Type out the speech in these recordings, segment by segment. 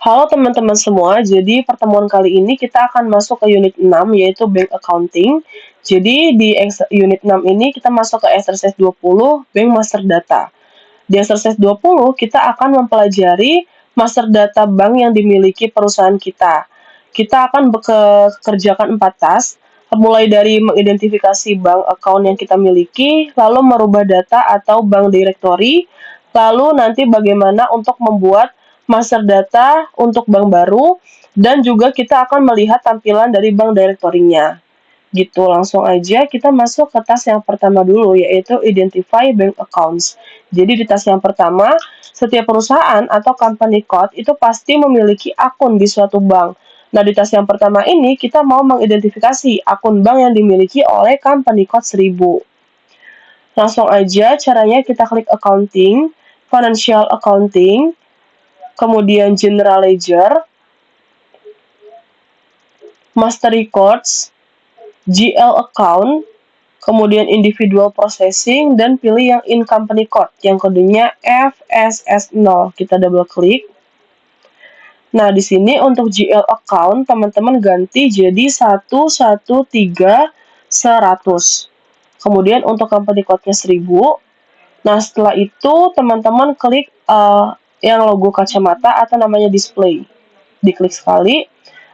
Halo teman-teman semua, jadi pertemuan kali ini kita akan masuk ke unit 6 yaitu Bank Accounting. Jadi di unit 6 ini kita masuk ke exercise 20 Bank Master Data. Di exercise 20 kita akan mempelajari master data bank yang dimiliki perusahaan kita. Kita akan bekerjakan 4 task, mulai dari mengidentifikasi bank account yang kita miliki, lalu merubah data atau bank directory, lalu nanti bagaimana untuk membuat master data untuk bank baru, dan juga kita akan melihat tampilan dari bank directory-nya. Gitu, langsung aja kita masuk ke task yang pertama dulu, yaitu Identify Bank Accounts. Jadi di task yang pertama, setiap perusahaan atau company code itu pasti memiliki akun di suatu bank. Nah, di task yang pertama ini, kita mau mengidentifikasi akun bank yang dimiliki oleh company code 1000. Langsung aja, caranya kita klik Accounting, Financial Accounting, kemudian General Ledger, Master Records, GL Account, kemudian Individual Processing, dan pilih yang In Company Code, yang kodenya FSS0. Kita double klik. Nah, di sini untuk GL Account, teman-teman ganti jadi 113.100. Kemudian untuk Company Code-nya 1000. Nah, setelah itu teman-teman klik yang logo kacamata atau namanya display. Diklik sekali.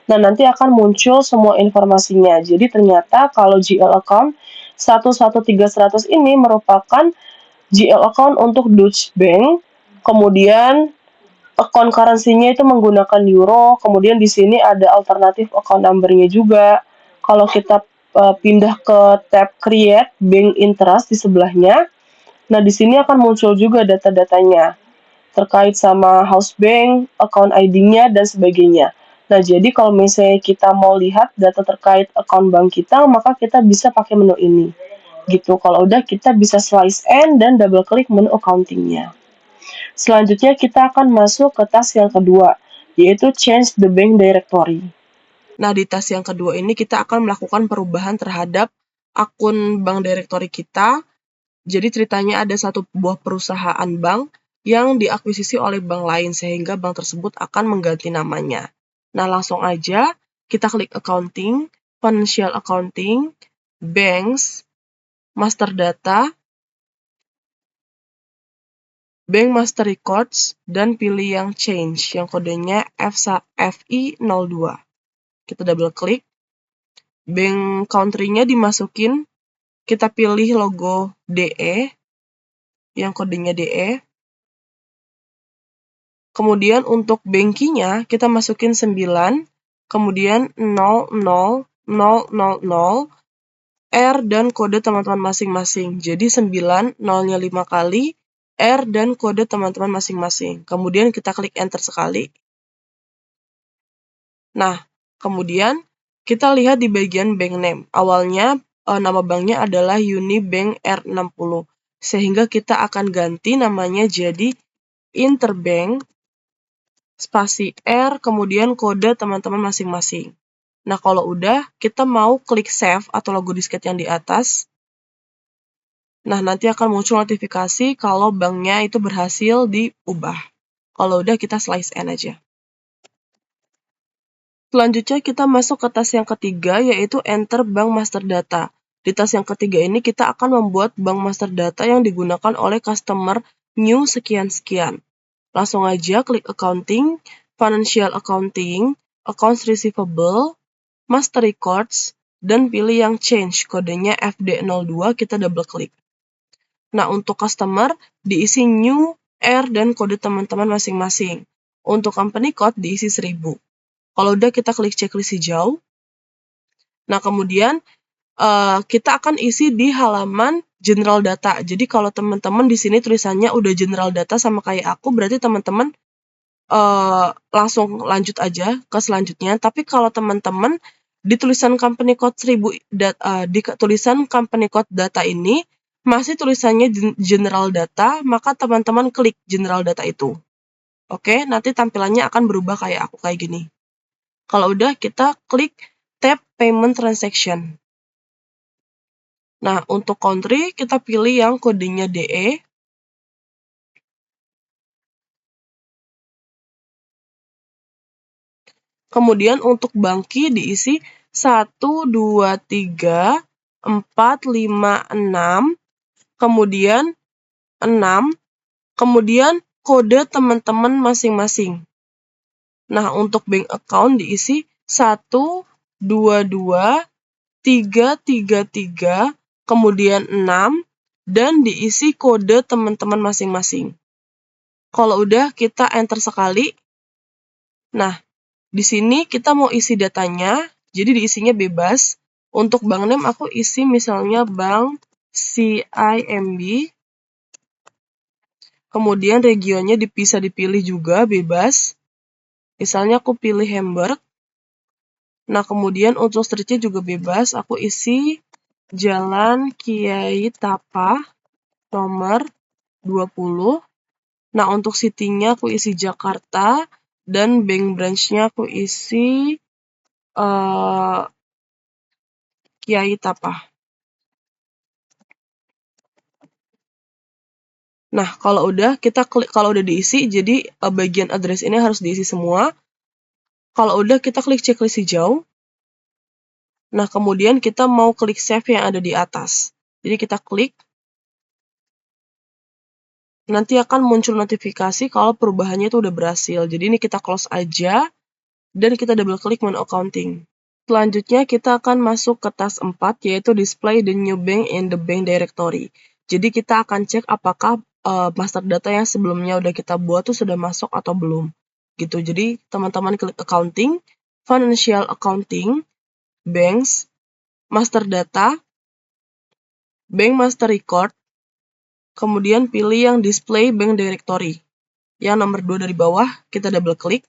Nah, nanti akan muncul semua informasinya. Jadi ternyata kalau GL account 113.100 ini merupakan GL account untuk Dutch Bank. Kemudian account currency-nya itu menggunakan euro. Kemudian di sini ada alternatif account number-nya juga. Kalau kita pindah ke tab Create Bank Interest di sebelahnya, nah di sini akan muncul juga data-datanya terkait sama house bank, account ID-nya, dan sebagainya. Nah, jadi kalau misalnya kita mau lihat data terkait account bank kita, maka kita bisa pakai menu ini. Gitu. Kalau udah, kita bisa slice and dan double klik menu accounting-nya. Selanjutnya, kita akan masuk ke task yang kedua, yaitu change the bank directory. Nah, di task yang kedua ini kita akan melakukan perubahan terhadap akun bank directory kita. Jadi ceritanya ada satu buah perusahaan bank yang diakuisisi oleh bank lain sehingga bank tersebut akan mengganti namanya. Nah, langsung aja kita klik Accounting, Financial Accounting, Banks, Master Data, Bank Master Records, dan pilih yang Change yang kodenya FI02. Kita double klik. Bank country-nya dimasukin, kita pilih logo DE yang kodenya DE. Kemudian untuk bank-nya kita masukin 9, kemudian 00000 R dan kode teman-teman masing-masing. Jadi 9, 0-nya 5 kali, R dan kode teman-teman masing-masing. Kemudian kita klik enter sekali. Nah, kemudian kita lihat di bagian bank name. Awalnya nama banknya adalah Unibank R60. Sehingga kita akan ganti namanya jadi Interbank spasi R, kemudian kode teman-teman masing-masing. Nah, kalau udah, kita mau klik save atau logo disket yang di atas. Nah, nanti akan muncul notifikasi kalau banknya itu berhasil diubah. Kalau udah, kita slice N aja. Selanjutnya, kita masuk ke task yang ketiga, yaitu enter bank master data. Di task yang ketiga ini, kita akan membuat bank master data yang digunakan oleh customer new sekian-sekian. Langsung aja klik Accounting, Financial Accounting, Accounts Receivable, Master Records, dan pilih yang Change, kodenya FD02, kita double klik. Nah, untuk customer, diisi new, R, dan kode teman-teman masing-masing. Untuk company code, diisi 1000. Kalau udah, kita klik checklist hijau. Nah, kemudian kita akan isi di halaman general data. Jadi kalau teman-teman di sini tulisannya udah general data sama kayak aku, berarti teman-teman langsung lanjut aja ke selanjutnya. Tapi kalau teman-teman di tulisan company code 1000 di tulisan company code data ini masih tulisannya general data, maka teman-teman klik general data itu. Oke, nanti tampilannya akan berubah kayak aku kayak gini. Kalau udah, kita klik tab payment transaction. Nah, untuk country kita pilih yang kodenya DE. Kemudian untuk Bangki diisi 1, 2, 3, 4, 5, 6, kemudian 6, kemudian kode teman-teman masing-masing. Nah, untuk bank account diisi 1, 2, 2, 3, 3, 3, kemudian 6, dan diisi kode teman-teman masing-masing. Kalau udah, kita enter sekali. Nah, di sini kita mau isi datanya, jadi diisinya bebas. Untuk bank name aku isi misalnya bank CIMB. Kemudian regionnya bisa dipilih juga bebas. Misalnya aku pilih Hamburg. Nah, kemudian untuk streetnya juga bebas. Aku isi Jalan Kiai Tapa nomor 20. Nah, untuk city-nya aku isi Jakarta. Dan bank branch-nya aku isi Kiai Tapa. Nah, kalau udah kita klik, kalau udah diisi, jadi bagian address ini harus diisi semua. Kalau udah, kita klik checklist hijau. Nah, kemudian kita mau klik save yang ada di atas. Jadi kita klik. Nanti akan muncul notifikasi kalau perubahannya itu udah berhasil. Jadi ini kita close aja. Dan kita double klik menu accounting. Selanjutnya kita akan masuk ke task 4, yaitu display the new bank in the bank directory. Jadi kita akan cek apakah master data yang sebelumnya udah kita buat tuh sudah masuk atau belum. Gitu. Jadi teman-teman klik accounting, financial accounting, banks, master data, bank master record, kemudian pilih yang display bank directory. Yang nomor 2 dari bawah, kita double klik.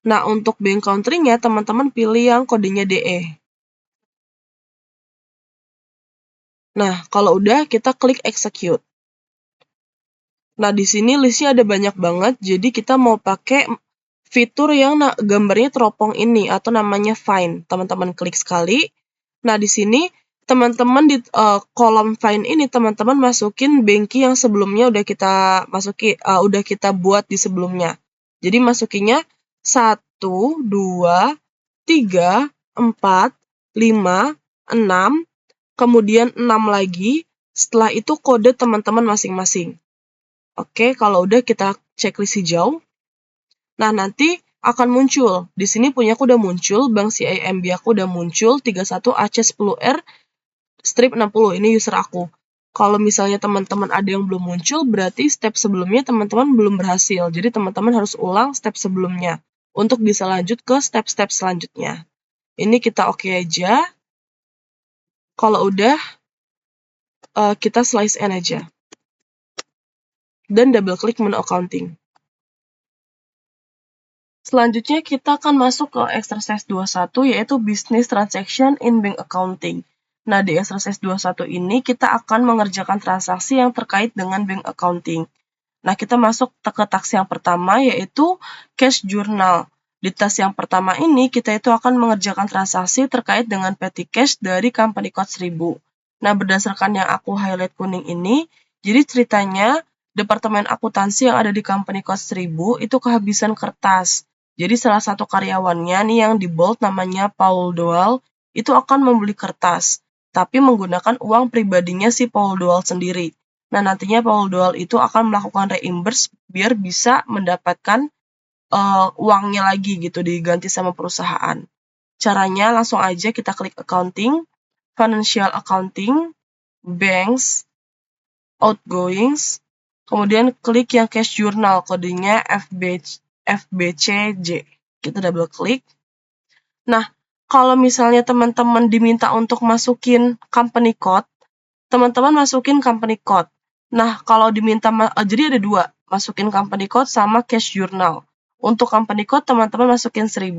Nah, untuk bank country-nya, teman-teman pilih yang kodenya DE. Nah, kalau udah, kita klik execute. Nah, di sini listnya ada banyak banget, jadi kita mau pakai fitur yang gambarnya teropong ini, atau namanya find. Teman-teman klik sekali. Nah, di sini, teman-teman di kolom find ini, teman-teman masukin banki yang sebelumnya udah kita buat di sebelumnya. Jadi, masukinnya 1, 2, 3, 4, 5, 6, kemudian 6 lagi, setelah itu kode teman-teman masing-masing. Oke, kalau udah kita checklist hijau. Nah, nanti akan muncul. Di sini punya aku udah muncul, Bank CIMB aku udah muncul, 31 AC10R strip 60, ini user aku. Kalau misalnya teman-teman ada yang belum muncul, berarti step sebelumnya teman-teman belum berhasil. Jadi teman-teman harus ulang step sebelumnya untuk bisa lanjut ke step-step selanjutnya. Ini kita oke aja. Kalau udah, kita slice N aja. Dan double klik menu accounting. Selanjutnya kita akan masuk ke exercise 21, yaitu business transaction in bank accounting. Nah, di exercise 21 ini kita akan mengerjakan transaksi yang terkait dengan bank accounting. Nah, kita masuk ke task yang pertama, yaitu cash journal. Di task yang pertama ini, kita itu akan mengerjakan transaksi terkait dengan petty cash dari company code 1000. Nah, berdasarkan yang aku highlight kuning ini, jadi ceritanya, Departemen Akuntansi yang ada di company code 1000 itu kehabisan kertas. Jadi salah satu karyawannya nih yang di bold namanya Paul Doal itu akan membeli kertas, tapi menggunakan uang pribadinya si Paul Doal sendiri. Nah, nantinya Paul Doal itu akan melakukan reimburse biar bisa mendapatkan uangnya lagi gitu, diganti sama perusahaan. Caranya langsung aja kita klik accounting, financial accounting, banks, outgoings, kemudian klik yang cash journal, kodenya FBCJ. Kita double klik. Nah, kalau misalnya teman-teman diminta untuk masukin company code, teman-teman masukin company code. Nah, kalau diminta, jadi ada dua, masukin company code sama cash journal. Untuk company code, teman-teman masukin 1000.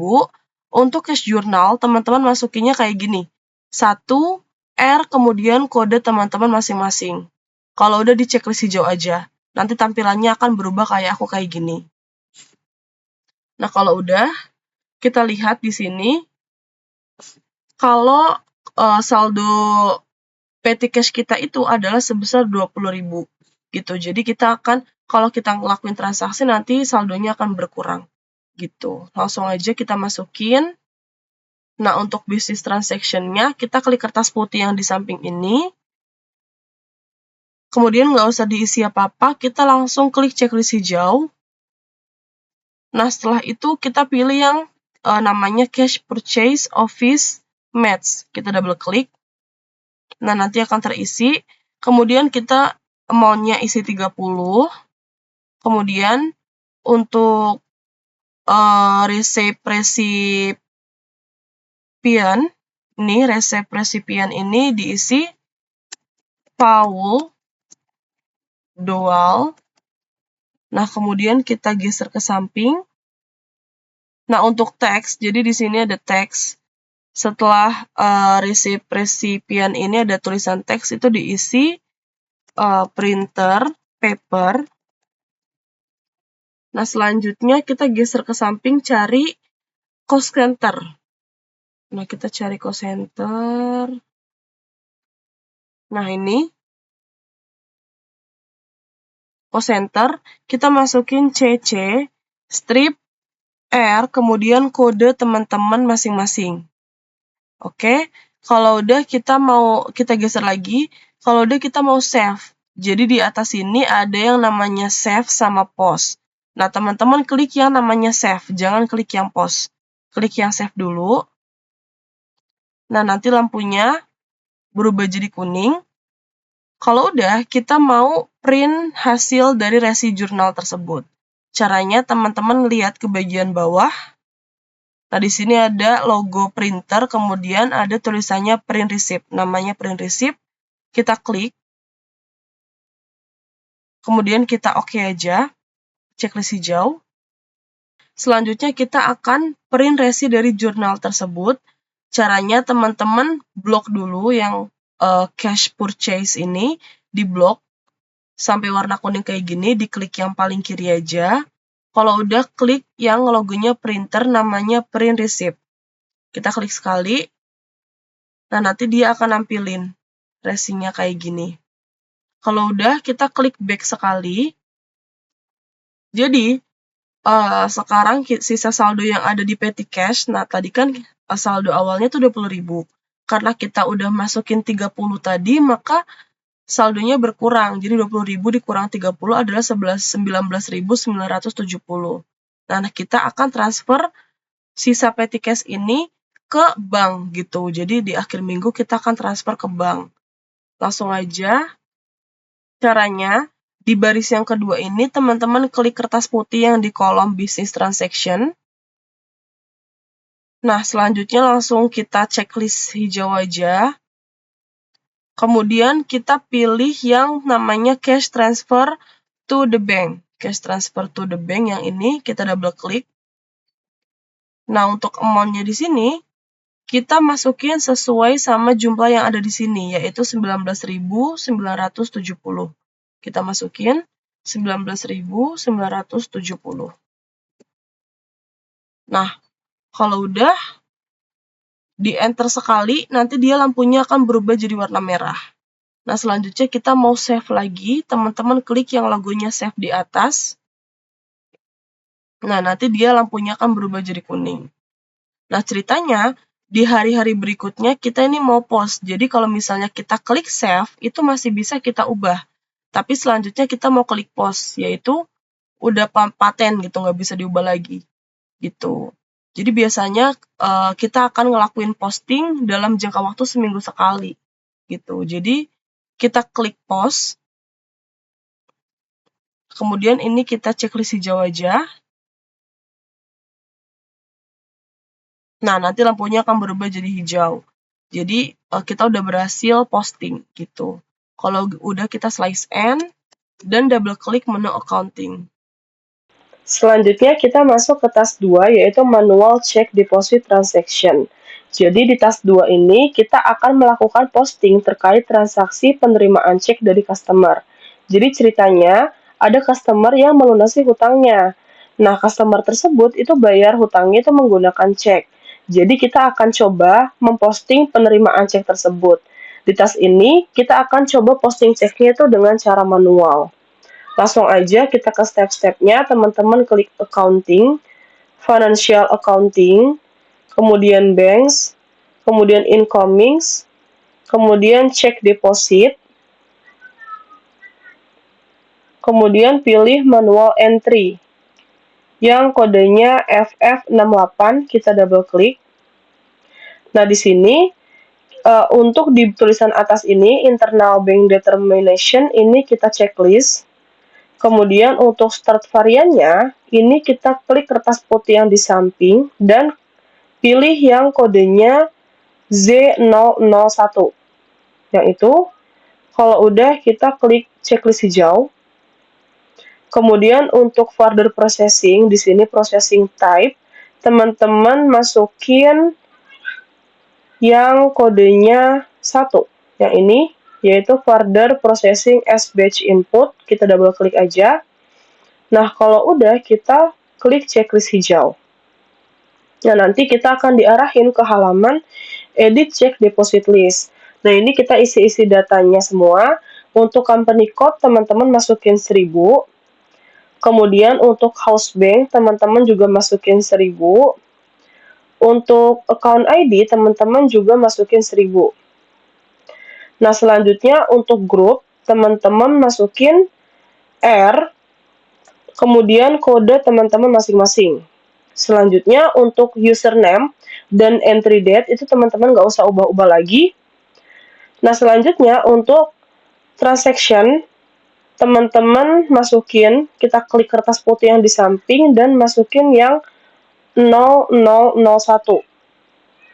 Untuk cash journal, teman-teman masukinnya kayak gini. 1, R, kemudian kode teman-teman masing-masing. Kalau udah di checklist hijau aja. Nanti tampilannya akan berubah kayak aku kayak gini. Nah, kalau udah, kita lihat di sini. Kalau saldo petty cash kita itu adalah sebesar 20.000 gitu. Jadi kita akan, kalau kita ngelakuin transaksi nanti saldonya akan berkurang. gitu. Langsung aja kita masukin. Nah, untuk business transaction-nya, kita klik kertas putih yang di samping ini. Kemudian nggak usah diisi apa-apa, kita langsung klik checklist hijau. Nah, setelah itu kita pilih yang namanya Cash Purchase Office Match. Kita double klik. Nah, nanti akan terisi. Kemudian kita amount-nya isi 30. Kemudian untuk resep resipien ini diisi Paul Doal. Nah, kemudian kita geser ke samping. Nah, untuk teks, jadi di sini ada teks. Setelah resipien ini ada tulisan teks, itu diisi printer, paper. Nah, selanjutnya kita geser ke samping, cari cost center. Nah, kita cari cost center. Nah, ini cost center, kita masukin CC, strip, R, kemudian kode teman-teman masing-masing. Oke, kalau udah kita geser lagi, kalau udah kita mau save. Jadi di atas ini ada yang namanya save sama pause. Nah, teman-teman klik yang namanya save, jangan klik yang pause. Klik yang save dulu. Nah, nanti lampunya berubah jadi kuning. Kalau udah, kita mau print hasil dari resi jurnal tersebut. Caranya teman-teman lihat ke bagian bawah. Nah, di sini ada logo printer, kemudian ada tulisannya print receipt. Namanya print receipt. Kita klik. Kemudian kita oke aja. Checklist hijau. Selanjutnya kita akan print resi dari jurnal tersebut. Caranya teman-teman blok dulu yang cash purchase ini, di blok sampai warna kuning kayak gini, diklik yang paling kiri aja. Kalau udah, klik yang logonya printer, namanya print receipt. Kita klik sekali. Nah, nanti dia akan nampilin resinya kayak gini. Kalau udah, kita klik back sekali. Jadi, sekarang sisa saldo yang ada di petty cash, nah tadi kan saldo awalnya tuh 20.000. Karena kita udah masukin 30 tadi, maka saldonya berkurang. Jadi 20.000 dikurang 30 adalah 19.970. Nah, kita akan transfer sisa petty cash ini ke bank gitu. Jadi di akhir minggu kita akan transfer ke bank. Langsung aja. Caranya, di baris yang kedua ini, teman-teman klik kertas putih yang di kolom business transaction. Nah, selanjutnya langsung kita checklist hijau aja. Kemudian kita pilih yang namanya cash transfer to the bank. Cash transfer to the bank yang ini kita double klik. Nah, untuk amount-nya di sini, kita masukin sesuai sama jumlah yang ada di sini, yaitu 19.970. Kita masukin 19.970. Nah, kalau udah di enter sekali, nanti dia lampunya akan berubah jadi warna merah. Nah, selanjutnya kita mau save lagi, teman-teman klik yang logonya save di atas. Nah, nanti dia lampunya akan berubah jadi kuning. Nah, ceritanya di hari-hari berikutnya kita ini mau post. Jadi kalau misalnya kita klik save, itu masih bisa kita ubah. Tapi selanjutnya kita mau klik post, yaitu udah paten gitu, nggak bisa diubah lagi. Gitu. Jadi biasanya kita akan ngelakuin posting dalam jangka waktu seminggu sekali. Gitu. Jadi kita klik post. Kemudian ini kita checklist hijau aja. Nah, nanti lampunya akan berubah jadi hijau. Jadi kita udah berhasil posting gitu. Kalau udah, kita slice N dan double klik menu accounting. Selanjutnya kita masuk ke tas 2, yaitu manual check deposit transaction. Jadi di tas 2 ini kita akan melakukan posting terkait transaksi penerimaan cek dari customer. Jadi ceritanya ada customer yang melunasi hutangnya. Nah, customer tersebut itu bayar hutangnya itu menggunakan cek. Jadi kita akan coba memposting penerimaan cek tersebut. Di tas ini kita akan coba posting ceknya itu dengan cara manual. Langsung aja kita ke step-stepnya, teman-teman klik accounting, financial accounting, kemudian banks, kemudian incomings, kemudian check deposit, kemudian pilih manual entry yang kodenya FF68, kita double klik. Nah, di sini untuk di tulisan atas ini, internal bank determination, ini kita checklist. Kemudian untuk start variannya, ini kita klik kertas putih yang di samping dan pilih yang kodenya Z001. Yang itu, kalau udah kita klik checklist hijau. Kemudian untuk further processing, di sini processing type, teman-teman masukin yang kodenya 1. Yang ini, yaitu further processing as batch input. Kita double klik aja. Nah, kalau udah, kita klik checklist hijau. Nah, nanti kita akan diarahin ke halaman edit check deposit list. Nah, ini kita isi-isi datanya semua. Untuk company code, teman-teman masukin 1000. Kemudian untuk house bank, teman-teman juga masukin 1000. Untuk account ID, teman-teman juga masukin 1000. Nah, selanjutnya untuk grup, teman-teman masukin R, kemudian kode teman-teman masing-masing. Selanjutnya untuk username dan entry date, itu teman-teman nggak usah ubah-ubah lagi. Nah, selanjutnya untuk transaction, teman-teman masukin, kita klik kertas putih yang di samping dan masukin yang 0001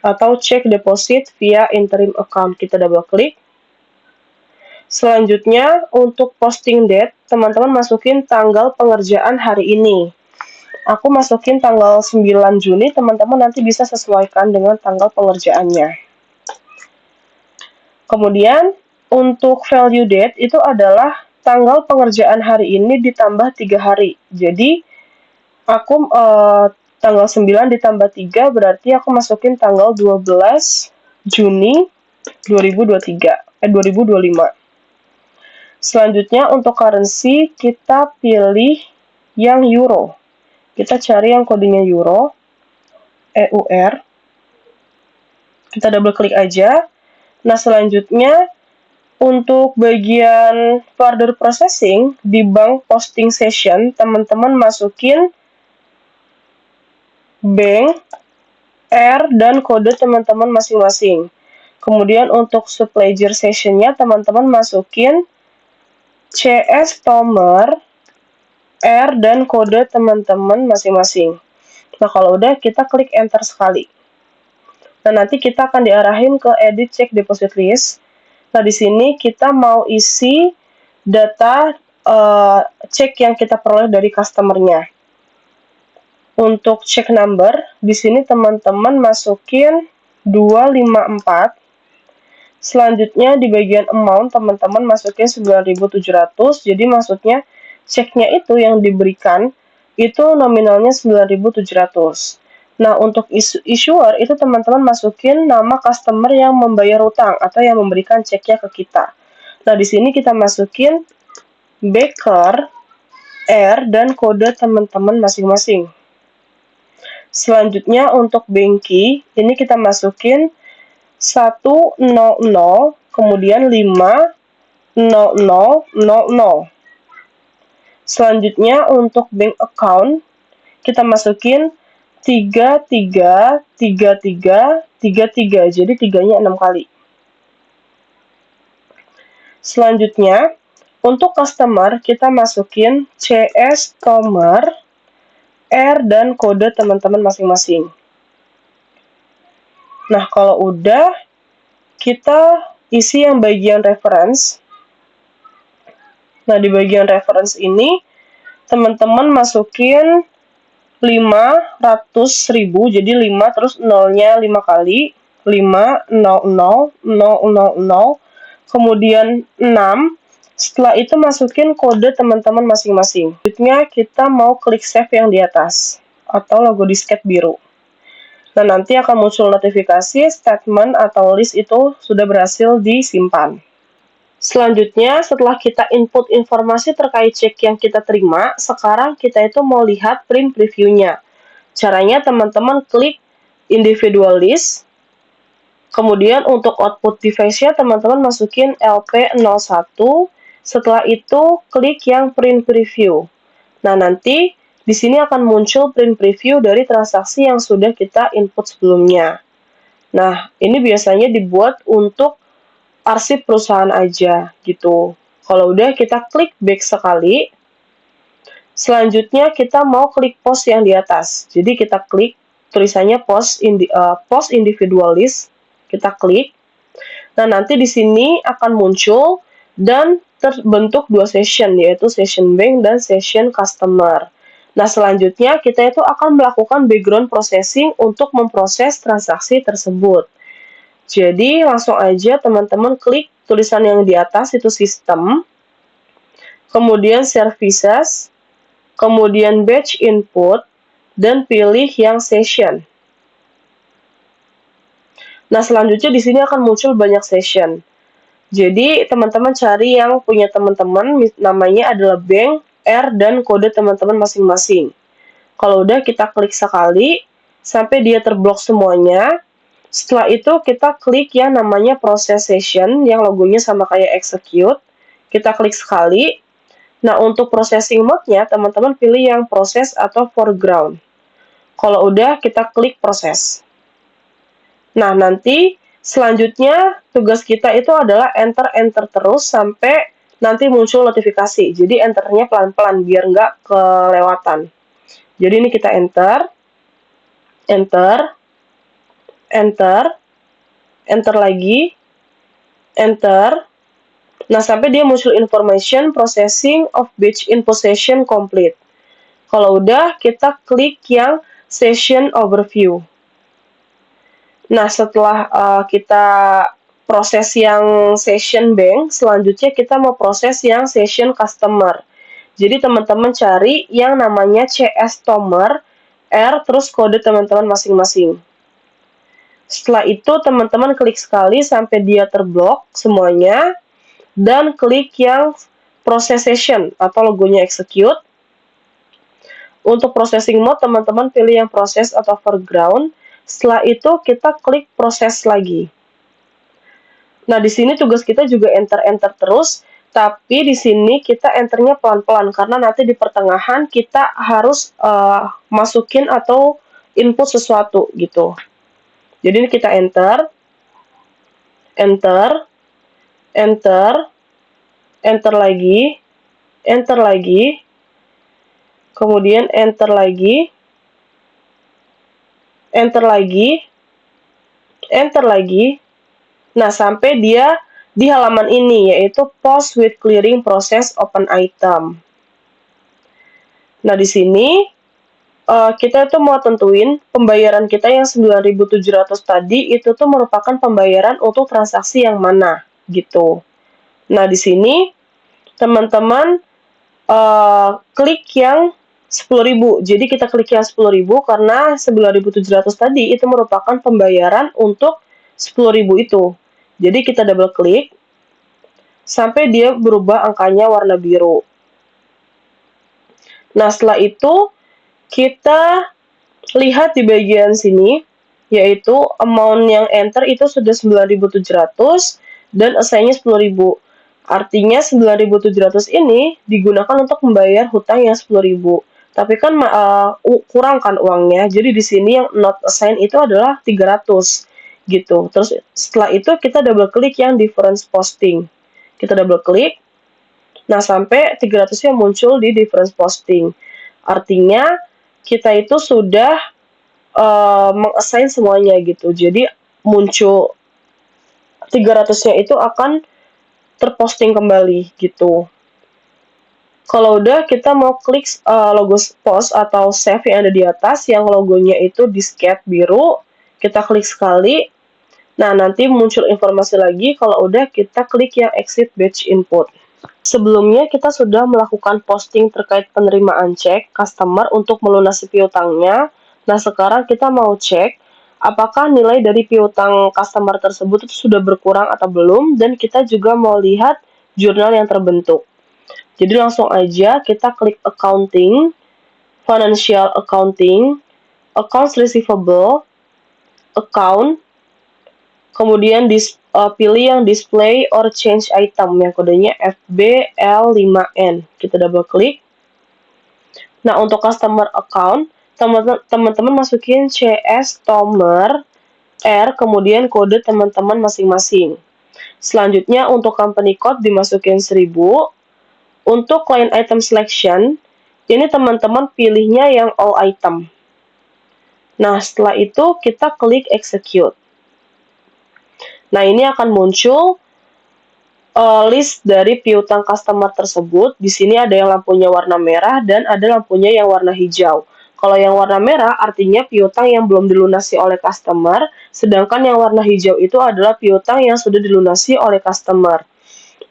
atau check deposit via interim account. Kita double klik. Selanjutnya untuk posting date, teman-teman masukin tanggal pengerjaan hari ini. Aku masukin tanggal 9 Juni, teman-teman nanti bisa sesuaikan dengan tanggal pengerjaannya. Kemudian untuk value date itu adalah tanggal pengerjaan hari ini ditambah 3 hari. Jadi, aku tanggal 9 ditambah 3, berarti aku masukin tanggal 12 Juni 2025. Selanjutnya, untuk currency, kita pilih yang euro. Kita cari yang kodenya euro, EUR. Kita double klik aja. Nah, selanjutnya, untuk bagian further processing, di bank posting session, teman-teman masukin bank, R, dan kode teman-teman masing-masing. Kemudian untuk subledger session-nya, teman-teman masukin CS nomor, R, dan kode teman-teman masing-masing. Nah, kalau udah, kita klik enter sekali. Nah, nanti kita akan diarahin ke edit check deposit list. Nah, di sini kita mau isi data cek yang kita peroleh dari customer-nya. Untuk check number, di sini teman-teman masukin 254. Selanjutnya di bagian amount, teman-teman masukin 9.700. Jadi maksudnya ceknya itu yang diberikan itu nominalnya 9.700. Nah, untuk issuer itu teman-teman masukin nama customer yang membayar utang atau yang memberikan ceknya ke kita. Nah, di sini kita masukin Baker, R, dan kode teman-teman masing-masing. Selanjutnya untuk banki, ini kita masukin 100, kemudian 50000. Selanjutnya untuk bank account, kita masukin 333333, jadi 3-nya 6 kali. Selanjutnya, untuk customer, kita masukin CS nomor, R, dan kode teman-teman masing-masing. Nah, kalau udah, kita isi yang bagian reference. Nah, di bagian reference ini, teman-teman masukin 500.000, jadi 5 terus 0-nya 5 kali, 5000000, kemudian 6, setelah itu masukin kode teman-teman masing-masing. Selanjutnya kita mau klik save yang di atas, atau logo disket biru. Nah, nanti akan muncul notifikasi statement atau list itu sudah berhasil disimpan. Selanjutnya, setelah kita input informasi terkait cek yang kita terima, sekarang kita itu mau lihat print preview-nya. Caranya teman-teman klik individual list, kemudian untuk output device-nya teman-teman masukin LP01, setelah itu klik yang print preview. Nah, nanti di sini akan muncul print preview dari transaksi yang sudah kita input sebelumnya. Nah, ini biasanya dibuat untuk arsip perusahaan aja gitu. Kalau udah kita klik back sekali, selanjutnya kita mau klik post yang di atas. Jadi kita klik tulisannya post individual list, kita klik. Nah, nanti di sini akan muncul dan terbentuk dua session, yaitu session bank dan session customer. Nah, selanjutnya kita itu akan melakukan background processing untuk memproses transaksi tersebut. Jadi, langsung aja teman-teman klik tulisan yang di atas, itu sistem, kemudian services, kemudian batch input, dan pilih yang session. Nah, selanjutnya di sini akan muncul banyak session. Jadi, teman-teman cari yang punya teman-teman, namanya adalah bank, R, dan kode teman-teman masing-masing. Kalau udah, kita klik sekali, sampai dia terblok semuanya. Setelah itu, kita klik yang namanya process session, yang logonya sama kayak execute. Kita klik sekali. Nah, untuk processing mode-nya, teman-teman pilih yang proses atau foreground. Kalau udah, kita klik proses. Nah, nanti selanjutnya tugas kita itu adalah enter terus sampai nanti muncul notifikasi. Jadi enternya pelan-pelan biar nggak kelewatan. Jadi ini kita enter, enter, enter, enter lagi, enter. Nah, sampai dia muncul information processing of batch in possession complete. Kalau udah, kita klik yang session overview. Nah, setelah kita proses yang session bank, selanjutnya kita mau proses yang session customer. Jadi teman-teman cari yang namanya CS Tomer, R, terus kode teman-teman masing-masing. Setelah itu teman-teman klik sekali sampai dia terblok semuanya, dan klik yang process session atau logonya execute. Untuk processing mode, teman-teman pilih yang proses atau foreground. Setelah itu kita klik proses lagi. Nah, di sini tugas kita juga enter terus, tapi di sini kita enternya pelan-pelan karena nanti di pertengahan kita harus masukin atau input sesuatu gitu. Jadi kita enter, enter, enter, enter lagi, kemudian enter lagi, enter lagi. Nah, sampai dia di halaman ini, yaitu post with clearing process open item. Nah, di sini kita itu mau tentuin pembayaran kita yang 9.700 tadi itu tuh merupakan pembayaran untuk transaksi yang mana, gitu. Nah, di sini teman-teman klik yang 10.000. Jadi kita klik yang 10.000 karena 9.700 tadi itu merupakan pembayaran untuk 10.000 itu. Jadi kita double klik sampai dia berubah angkanya warna biru. Nah, setelah itu kita lihat di bagian sini, yaitu amount yang enter itu sudah 9.700 dan assign-nya 10.000. Artinya 9.700 ini digunakan untuk membayar hutang yang 10.000. Tapi kan kurang kan uangnya. Jadi di sini yang not assigned itu adalah 300 gitu. Terus setelah itu kita double klik yang difference posting. Kita double klik. Nah, sampai 300-nya muncul di difference posting. Artinya kita itu sudah mengassign semuanya gitu. Jadi muncul 300-nya itu akan terposting kembali gitu. Kalau udah, kita mau klik logo post atau save yang ada di atas, yang logonya itu disket biru, kita klik sekali. Nah, nanti muncul informasi lagi, kalau udah kita klik yang exit batch input. Sebelumnya kita sudah melakukan posting terkait penerimaan cek customer untuk melunasi piutangnya. Nah, sekarang kita mau cek apakah nilai dari piutang customer tersebut itu sudah berkurang atau belum, dan kita juga mau lihat jurnal yang terbentuk. Jadi langsung aja kita klik accounting, financial accounting, accounts receivable, account, kemudian pilih yang display or change item yang kodenya FBL5N. Kita double klik. Nah, untuk customer account, teman-teman masukin CS Tomer R, kemudian kode teman-teman masing-masing. Selanjutnya untuk company code dimasukin 1000. Untuk client item selection, ini teman-teman pilihnya yang all item. Nah, setelah itu kita klik execute. Nah, ini akan muncul list dari piutang customer tersebut. Di sini ada yang lampunya warna merah dan ada lampunya yang warna hijau. Kalau yang warna merah artinya piutang yang belum dilunasi oleh customer, sedangkan yang warna hijau itu adalah piutang yang sudah dilunasi oleh customer.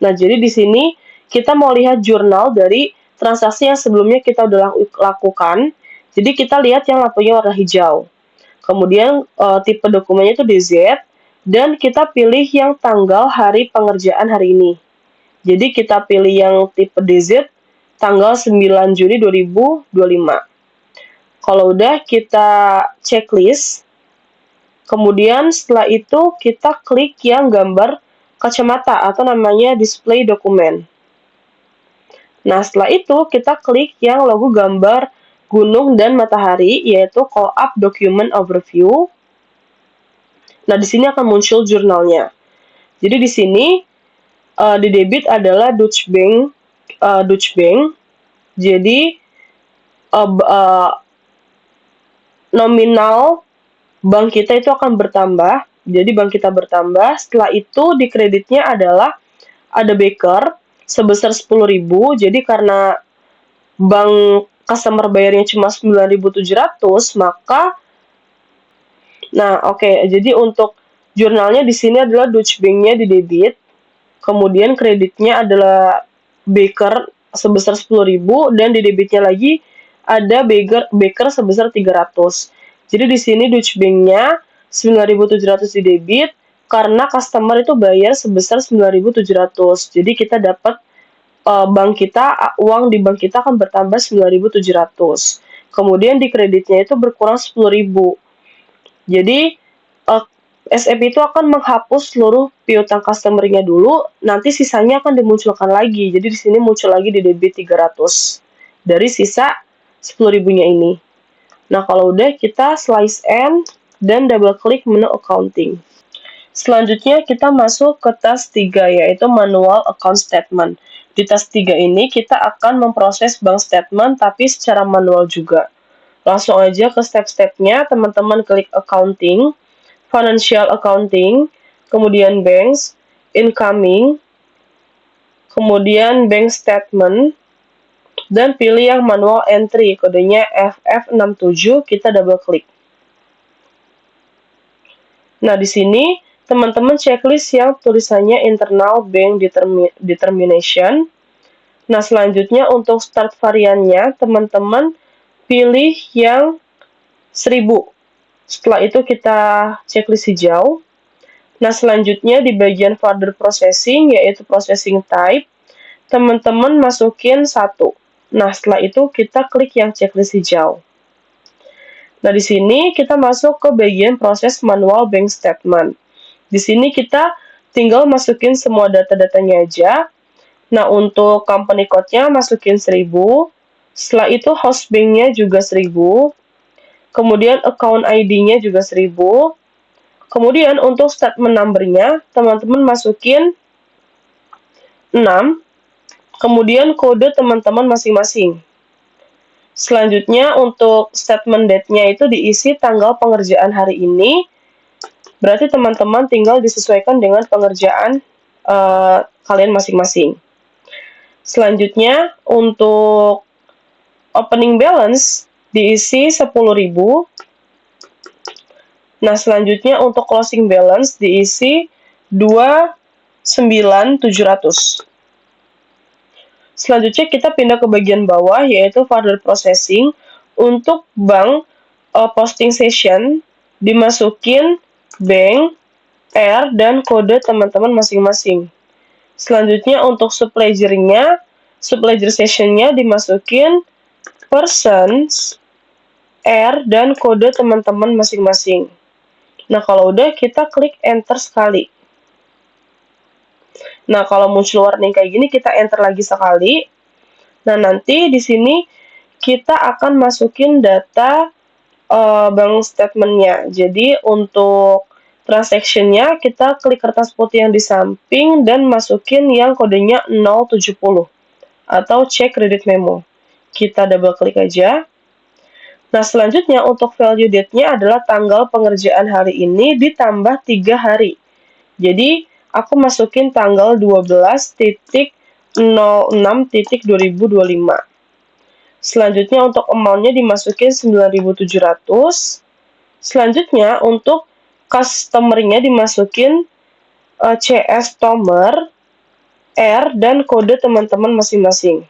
Nah, jadi di sini kita mau lihat jurnal dari transaksi yang sebelumnya kita udah lakukan. Jadi kita lihat yang lampunya warna hijau. Kemudian tipe dokumennya itu DZ, dan kita pilih yang tanggal hari pengerjaan hari ini. Jadi kita pilih yang tipe DZ tanggal 9 Juni 2025. Kalau udah kita checklist, kemudian setelah itu kita klik yang gambar kacamata atau namanya display dokumen. Nah, setelah itu kita klik yang logo gambar gunung dan matahari, yaitu call up document overview. Nah, di sini akan muncul jurnalnya. Jadi di sini di debit adalah Dutch Bank. Jadi nominal bank kita itu akan bertambah. Jadi bank kita bertambah. Setelah itu di kreditnya adalah ada Baker sebesar 10.000. Jadi karena bank customer bayarnya cuma 9.700, maka jadi untuk jurnalnya di sini adalah Dutch Bank-nya di debit. Kemudian kreditnya adalah Baker sebesar 10.000 dan di debitnya lagi ada Baker sebesar 300. Jadi di sini Dutch Bank-nya 9.700 di debit karena customer itu bayar sebesar 9.700. Jadi kita dapat uang di bank kita akan bertambah 9.700. Kemudian di kreditnya itu berkurang 10.000. Jadi SF itu akan menghapus seluruh piutang customer-nya dulu, nanti sisanya akan dimunculkan lagi. Jadi di sini muncul lagi di debit 300 dari sisa 10.000-nya ini. Nah, kalau udah kita slice end dan double klik menu accounting. Selanjutnya kita masuk ke task 3, yaitu manual account statement. Di task 3 ini kita akan memproses bank statement tapi secara manual juga. Langsung aja ke step-stepnya, teman-teman klik accounting, financial accounting, kemudian banks, incoming, kemudian bank statement, dan pilih yang manual entry, kodenya FF67, kita double klik. Nah, di sini teman-teman checklist yang tulisannya internal bank determination. Nah, selanjutnya untuk start variannya, teman-teman pilih yang 1000. Setelah itu kita checklist hijau. Nah, selanjutnya di bagian further processing, yaitu processing type, teman-teman masukin 1. Nah, setelah itu kita klik yang checklist hijau. Nah, di sini kita masuk ke bagian proses manual bank statement. Di sini kita tinggal masukin semua data-datanya aja. Nah, untuk company code-nya masukin 1000. Setelah itu host bank-nya juga 1000. Kemudian account ID-nya juga 1000. Kemudian untuk statement number-nya, teman-teman masukin 6. Kemudian kode teman-teman masing-masing. Selanjutnya untuk statement date-nya itu diisi tanggal pengerjaan hari ini. Berarti teman-teman tinggal disesuaikan dengan pengerjaan kalian masing-masing. Selanjutnya untuk opening balance diisi 10.000. Nah, selanjutnya untuk closing balance diisi 29.700. Selanjutnya kita pindah ke bagian bawah, yaitu further processing. Untuk bank posting session, dimasukin bank, R, dan kode teman-teman masing-masing. Selanjutnya untuk subledger-nya, subledger session-nya dimasukin persons, R, dan kode teman-teman masing-masing. Nah, kalau udah, kita klik enter sekali. Nah, kalau muncul warning kayak gini, kita enter lagi sekali. Nah, nanti di sini kita akan masukin data bank statement-nya. Jadi, untuk transaction-nya, kita klik kertas putih yang di samping dan masukin yang kodenya 070 atau check credit memo. Kita double klik aja. Nah, selanjutnya untuk value date-nya adalah tanggal pengerjaan hari ini ditambah 3 hari. Jadi, aku masukin tanggal 12.06.2025. Selanjutnya untuk amount-nya dimasukin 9.700. Selanjutnya untuk customer-nya dimasukin CS Tomer, R, dan kode teman-teman masing-masing.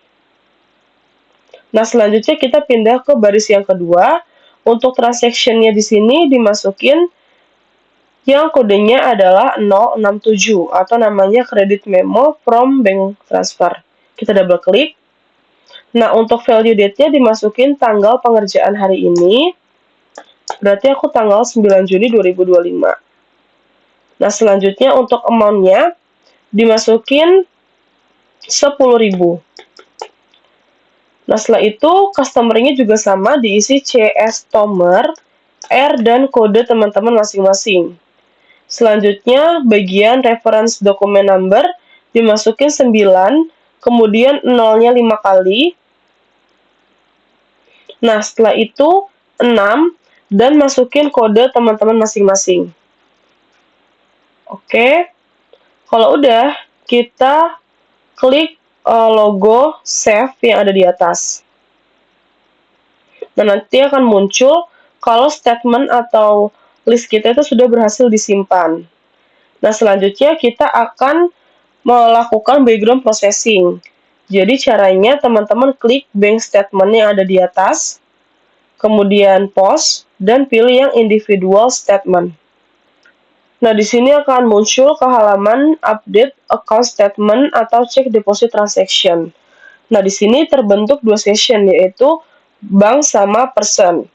Nah, selanjutnya kita pindah ke baris yang kedua. Untuk transaction-nya di sini dimasukin yang kodenya adalah 067 atau namanya credit memo from bank transfer. Kita double klik. Nah, untuk value date-nya dimasukin tanggal pengerjaan hari ini. Berarti aku tanggal 9 Juni 2025. Nah, selanjutnya untuk amount-nya dimasukin 10.000. Nah, setelah itu customer-nya juga sama, diisi CS Tomer, R, dan kode teman-teman masing-masing. Selanjutnya, bagian reference document number dimasukin 9, kemudian 0-nya 5 kali. Nah, setelah itu 6, dan masukin kode teman-teman masing-masing. Oke, kalau udah, kita klik logo save yang ada di atas. Nah, nanti akan muncul kalau statement atau list kita itu sudah berhasil disimpan. Nah, selanjutnya kita akan melakukan background processing. Jadi caranya teman-teman klik bank statement yang ada di atas, kemudian pause, dan pilih yang individual statement. Nah, di sini akan muncul ke halaman update account statement atau check deposit transaction. Nah, di sini terbentuk dua session, yaitu bank sama person.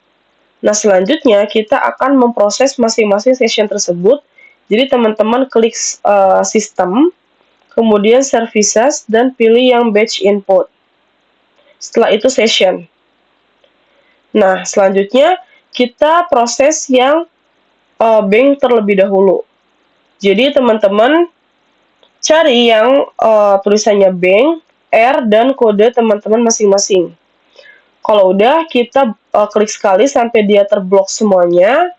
Nah, selanjutnya kita akan memproses masing-masing session tersebut. Jadi, teman-teman klik sistem, kemudian services, dan pilih yang batch input. Setelah itu session. Nah, selanjutnya kita proses yang bank terlebih dahulu. Jadi, teman-teman cari yang tulisannya bank, R, dan kode teman-teman masing-masing. Kalau udah, kita klik sekali sampai dia terblok semuanya.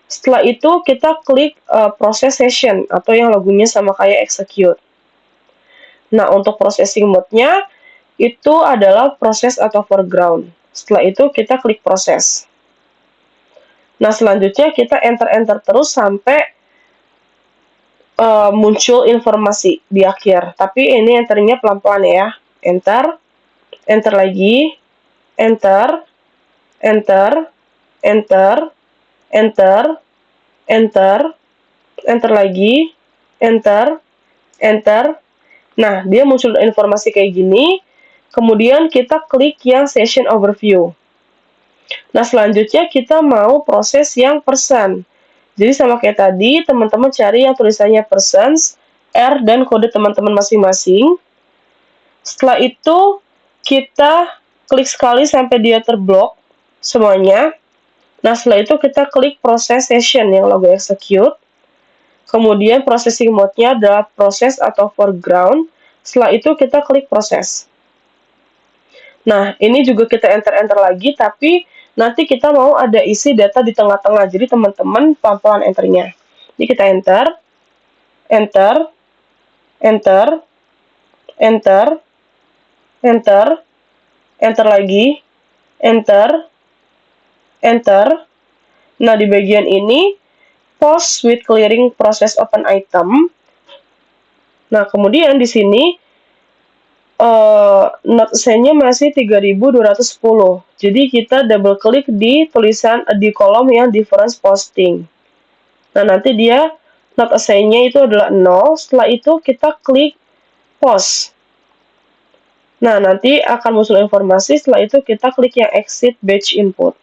Setelah itu, kita klik process session atau yang logonya sama kayak execute. Nah, untuk processing mode-nya, itu adalah proses atau foreground. Setelah itu, kita klik proses. Nah, selanjutnya kita enter-enter terus sampai muncul informasi di akhir. Tapi ini enternya pelan-pelan ya. Enter, enter lagi, enter, enter, enter, enter, enter, enter lagi, enter, enter. Nah, dia muncul informasi kayak gini. Kemudian kita klik yang session overview. Nah, selanjutnya kita mau proses yang person. Jadi sama kayak tadi, teman-teman cari yang tulisannya persons, R, dan kode teman-teman masing-masing. Setelah itu, kita klik sekali sampai dia terblok semuanya. Nah, setelah itu kita klik proses session yang logo execute. Kemudian processing mode-nya adalah proses atau foreground. Setelah itu kita klik proses. Nah, ini juga kita enter-enter lagi, tapi nanti kita mau ada isi data di tengah-tengah. Jadi teman-teman pelan-pelan enternya. Jadi kita enter, enter, enter, enter, enter, enter lagi, enter, enter. Nah, di bagian ini, pause with clearing process open item. Nah, kemudian di sini, not assigned-nya masih 3.210. Jadi kita double klik di tulisan di kolom yang difference posting. Nah, nanti dia not assigned-nya itu adalah 0. Setelah itu kita klik pause. Nah, nanti akan muncul informasi. Setelah itu kita klik yang exit batch input.